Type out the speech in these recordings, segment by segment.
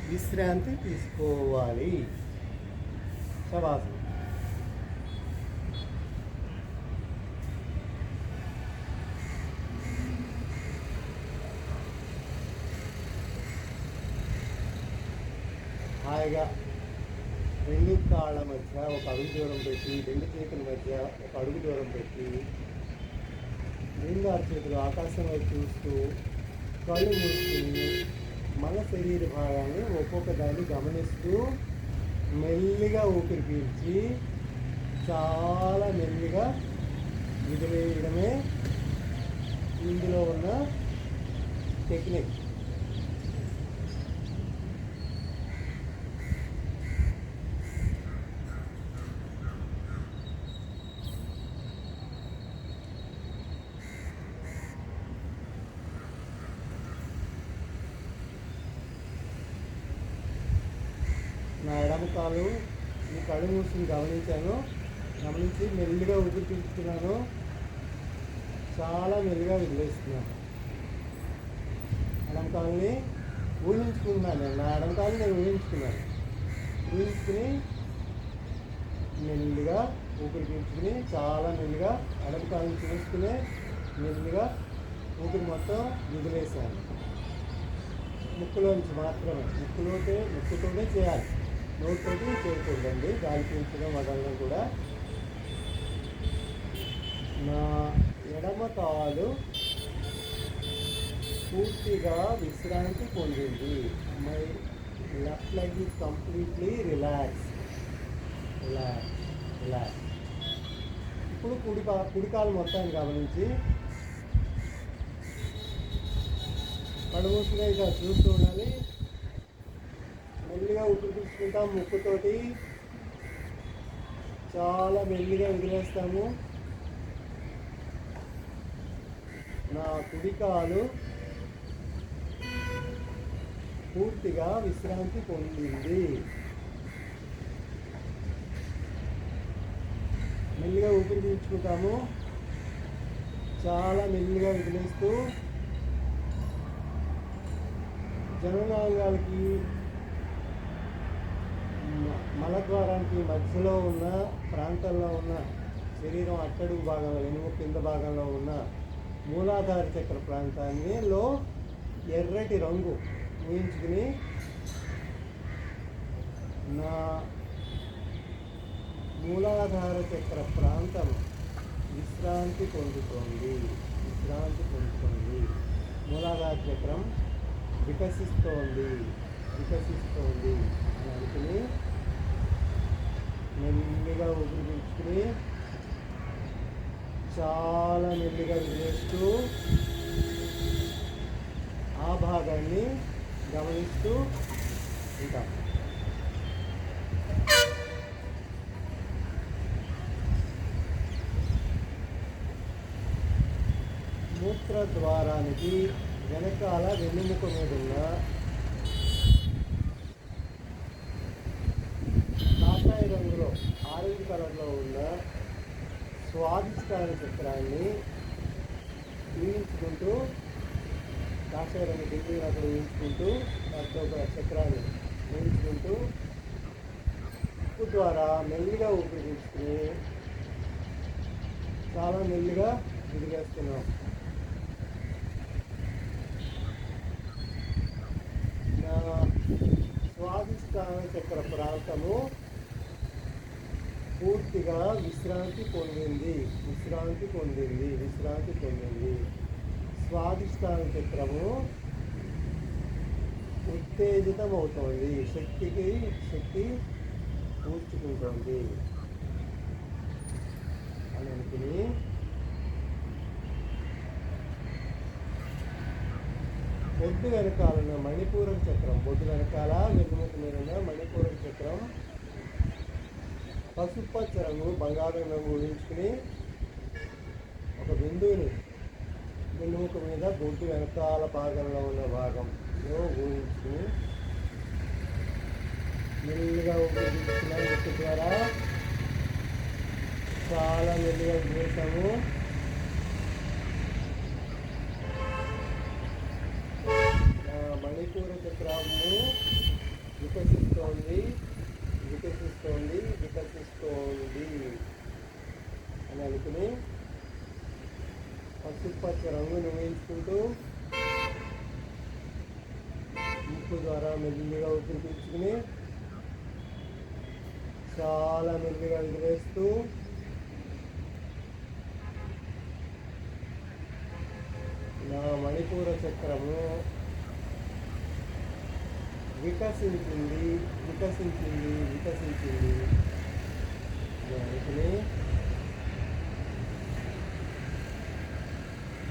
విశ్రాంతి తీసుకోవాలి. శవాసనం. హాయిగా రెండు కాళ్ళ మధ్య ఒక అడుగు దూరం పెట్టి, రెండు చేతుల మధ్య ఒక అడుగు దూరం పెట్టి, రెండు చేతులు ఆకాశం వైపు చూస్తూ కళ్ళు మూసుకుని మన శరీర భాగాన్ని ఒక్కొక్క దాన్ని గమనిస్తూ మెల్లిగా ఊపిరి పీల్చి చాలా మెల్లిగా విదిలేయడమే ఇందులో ఉన్న టెక్నిక్. నా ఎడమ కాలు ఈ కళ్ళు మూసుకుని గమనించి మెల్లిగా ఊపిరి పీల్చుకున్నాను, చాలా మెల్లిగా వదిలేస్తున్నాను. ఎడమ కాలుని ఊహించుకున్నాను, నా ఎడమ కాలు నేను ఊహించుకుని మెల్లిగా ఊపిరి పీల్చుకుని చాలా మెల్లిగా ఎడమ కాలుని చూసుకుని మెల్లిగా ఊపిరి మొత్తం వదిలేసాను. ముక్కులోంచి మాత్రమే, ముక్కుతోనే చేయాలి, నోటితోటి చేయకూడదండి. గాలి పీల్చడం వదలడం కూడా. నా ఎడమ కాలు పూర్తిగా విశ్రాంతి పొందింది. My left leg is completely relax. ఇప్పుడు కుడి కాలు మొత్తాన్ని గమనించి కళ్ళు మూసుకునే ఇక చూస్తూ ఉండాలి. మెల్లిగా ఊపిరి పీల్చుకుంటాం, ముక్కుతోటి చాలా మెల్లిగా వదిలేస్తాము. నా కుడి కాలు పూర్తిగా విశ్రాంతి పొందింది. మెల్లిగా ఊపిరి పీల్చుకుంటాము, చాలా మెల్లిగా వదిలేస్తూ జననాంగాలకి మలద్వారానికి మధ్యలో ఉన్న ప్రాంతంలో ఉన్న శరీరం అట్టడుగు భాగంలో, వెనుక కింద భాగంలో ఉన్న మూలాధార చక్ర ప్రాంతాన్నిలో ఎర్రటి రంగు ఊహించుకుని నా మూలాధార చక్ర ప్రాంతం విశ్రాంతి పొందుతోంది. మూలాధార చక్రం వికసిస్తోంది అని అనుకుని మెల్లిగా ఊపిరి పీల్చుకుని చాలా మెల్లిగా వదిలేస్తూ ఆ భాగాన్ని గమనిస్తూ ఉంటాం. మూత్రద్వారానికి వెనకాల వెన్నెముక మీద ఉన్న కాషాయ రంగులో, ఆరెంజ్ కలర్లో ఉన్న స్వాదిష్టాన చక్రాన్ని ఊహించుకుంటూ, కాషాయ రంగు దిగులు అక్కడ ఊహించుకుంటూ, దాంట్లో ఒక చక్రాన్ని ఊహించుకుంటూ ఉప్పు ద్వారా మెల్లిగా ఊపిరి పీల్చుకుని చాలా మెల్లిగా విడిగేస్తున్నాం. స్వాదిష్టాన చక్ర ప్రాంతము పూర్తిగా విశ్రాంతి పొందింది. స్వాదిష్టాన చక్రము ఉత్తేజితమవుతోంది, శక్తి కూర్చుకుంటోంది అని అనుకుని బొడ్డు వెనకాలన్న మణిపూరక చక్రం, బొడ్డు వెనకాల వెన్నుముక మీద ఉన్న మణిపూరక చక్రం పసుపచ్చ రంగు, బంగారం రంగు ఊహించుకుని ఒక బిందువుని వెన్నుముక మీద బొడ్డు వెనకాల భాగంలో ఉన్న భాగంలో ఊహించుకుని మెల్లిగా ఊపిరి పీల్చుకున్నాం. ముక్కు ద్వారా చాలా మెల్లిగా వదిలేసాము. మణిపూర చక్రము పసుపచ్చ రంగును ఊహించుకుంటూ ముక్కు ద్వారా మెల్లిగా ఊపిరి పీల్చుకుని చాలా మెల్లిగా వదిలేస్తూ నా మణిపూర చక్రము వికసించింది వికసించింది వికసించింది అనుకుని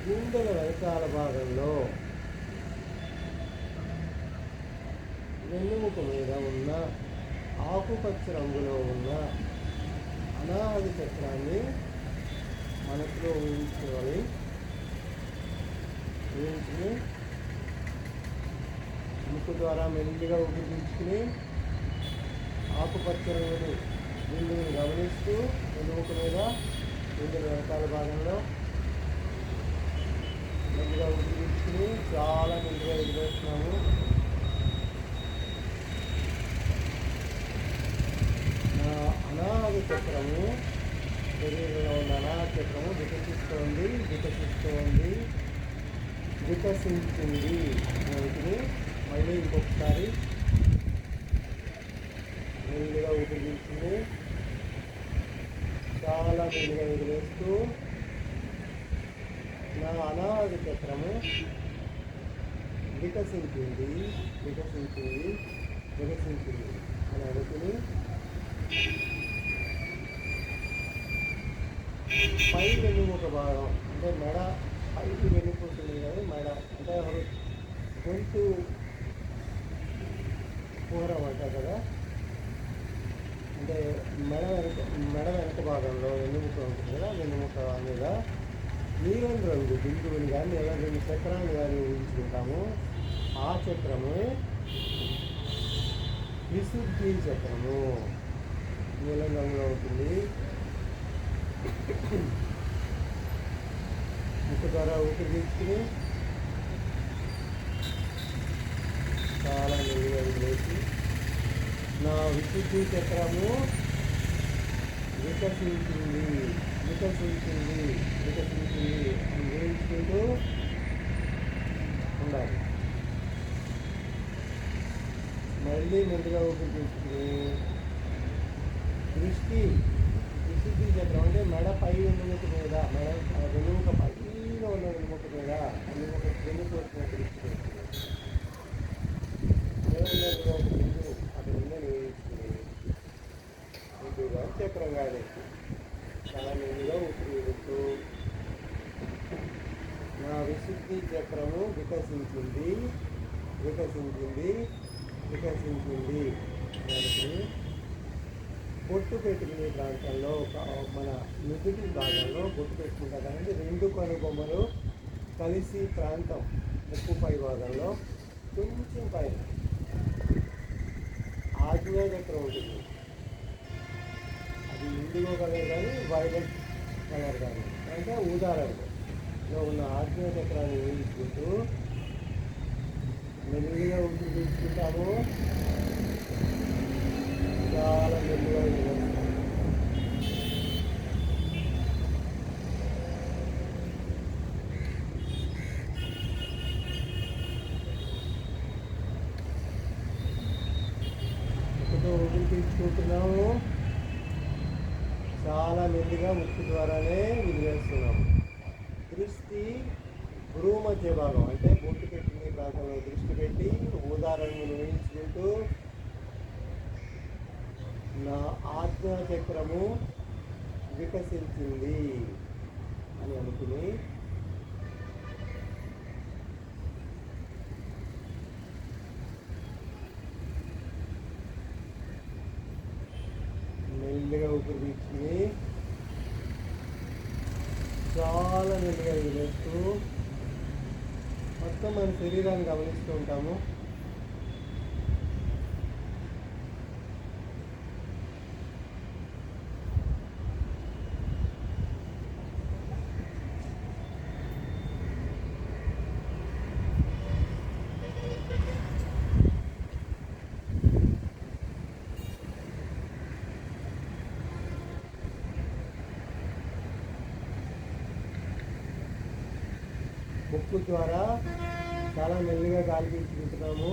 గుండెల వెనకాల భాగంలో వెన్నుముక మీద ఉన్న ఆకుపచ్చ రంగులో ఉన్న అనాహత చక్రాన్ని మనసులో ఊహించుకోవాలి. ఊహించుకుని ముక్కు ద్వారా మెల్లిగా ఊపిరి పీల్చుకుని ఆకుపచ్చ రంగుని బిందువుని గమనిస్తూ వెన్నుముక మీద గుండెల వెనకాల భాగంలో మెల్లిగా ఊపిరి పీల్చుకుని చాలా మెల్లిగా వదిలేస్తున్నాము. నా అనాహత చక్రము శరీరంలో ఉన్న అనాహత చక్రము వికసిస్తోంది వికసిస్తోంది వికసించింది వీటిని మళ్ళీ ఇంకొకసారి మెల్లిగా ఊపిరి పీల్చుకుని చాలా మెల్లిగా వదిలేస్తూ నా అనాహత చక్రము వికసించింది వికసించింది వికసించింది అని అనుకుని పై వెన్నుముక భాగం అంటే మెడ పైకి వెళ్ళిపోతుంది కానీ మెడ అంటే గొంతు పూరం అంటారు కదా, అంటే మెడ వెనక భాగంలో వెన్నుముక ఉంటుంది కదా, వెన్నుముక మీద నీలం రంగు బిందువుని కానీ లేదా రెండు చక్రాన్ని కానీ ఊహించుకుంటాము. ఆ చక్రము విశుద్ధి చక్రము నీలం రంగులో ఉంటుంది. ముక్కు ద్వారా ఊపిరి పీల్చుకుని చాలా మెల్లిగా వదిలేసి నా విశుద్ధి చక్రము వికసించింది వికసించింది వికసించింది అని ఊహించుకుంటూ ఉండాలి. మళ్ళీ మెల్లిగా ఊపిరి పీల్చుకుని దృష్టి విశుద్ధి చక్రం అంటే మెడ పై వెన్నుముక మీద మెడ వెన్నుముక పైన ఉన్న వెన్నుముక మీద వెన్నుముక వెన్నుకోసిన దృష్టి ఒక బిందు అక్కడ ఉందని ఊహించుకుని ముందుగా చక్రం కాదు చాలా మెల్లిగా ఊపిరి వదులుతూ నా విశుద్ధి చక్రము వికసించింది వికసించింది వికసించింది దానికి బొట్టు పెట్టుకునే ప్రాంతంలో మన నుదుటి భాగంలో బొట్టు పెట్టుకుంటారు కాబట్టి రెండు కనుబొమ్మలు కలిసి ప్రాంతం ముక్కు పై భాగంలో కొంచెం పైన ఆగ్నేయ చక్రం ఉంటుంది. అది ఇండిగో కలర్ కానీ వైలెట్ కలర్ కానీ అంటే ఊదా రంగులో ఉన్న ఆగ్నేయ చక్రాన్ని ఊహించుకుంటూ మెల్లిగా ఊపిరి పీల్చుకుంటాము. చాలా మెల్లిగా ఊపిరి పీల్చుకుంటున్నాము. చాలా మెల్లిగా ముక్కు ద్వారానే వదిలేస్తున్నాము. దృష్టి భ్రూ మధ్య భాగం అంటే బొట్టు పెట్టిన ప్రాంతంలో దృష్టి పెట్టి ఊదా రంగును ఊహించుకుంటూ నా ఆజ్ఞా చక్రము వికసించింది అని అనుకుని మెల్లిగా ఊపిరి పీల్చుకుని చాలా మెల్లిగా వదిలేస్తూ మొత్తం మన శరీరాన్ని గమనిస్తూ ఉంటాము. ముక్కు ద్వారా చాలా మెల్లిగా గాలి పీల్చుకుంటున్నాము.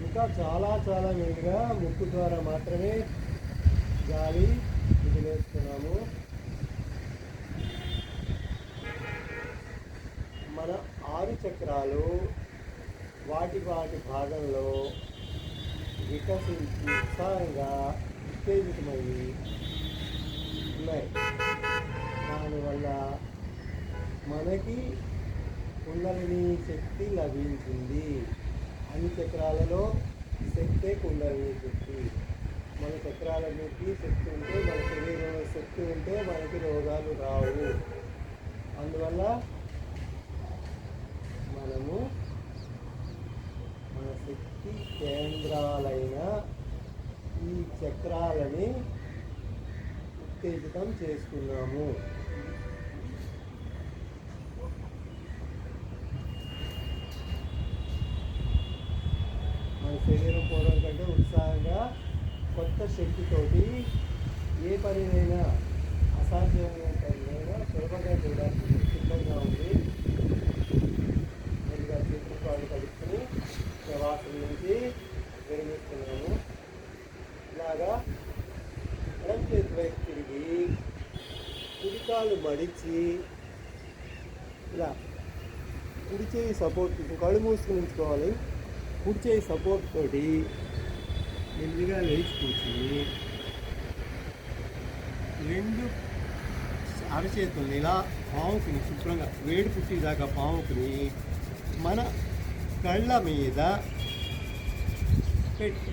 ఇంకా చాలా చాలా మెల్లిగా ముక్కు ద్వారా మాత్రమే గాలి వదిలేస్తున్నాము. మన 6 చక్రాలు వాటి భాగంలో వికసించి ఉత్సాహంగా ఉత్తేజితమయ్యి ఉన్నాయి. దానివల్ల మనకి కుండలిని శక్తి లభించింది. అన్ని చక్రాలలో శక్తే కుండలిని శక్తి. మన చక్రాలన్నిటికీ శక్తి ఉంటే, మన శరీరంలో శక్తి ఉంటే మనకి రోగాలు రావు. అందువల్ల మనము మన శక్తి కేంద్రాలైన ఈ చక్రాలని ఉత్తేజితం చేసుకున్నాము. మన శరీరం పూర్వం కంటే ఉత్సాహంగా కొత్త శక్తితోటి ఏ పనినైనా, అసాధ్యమైన పనినైనా సులభంగా చేయడానికి సిద్ధంగా ఉంది. ముందుగా చేతులు కాళ్ళు కలుపుకొని ప్రవాసం నుంచి విరమిస్తున్నాము. ఇలాగా ఎడం చేతి వైపు తిరిగి కుడికాలు మడిచి ఇలా కుడి చేయి సపోర్ట్, కళ్ళు మూసుకుని ఉంచుకోవాలి. కుడి చేయి సపోర్ట్ తోటి మెల్లిగా లేచి కూర్చుని 2 అరచేతుల్ని ఇలా పాముకుని శుభ్రంగా వేడి పుట్టిదాకా పాముకుని మన కళ్ళ మీద పెట్టి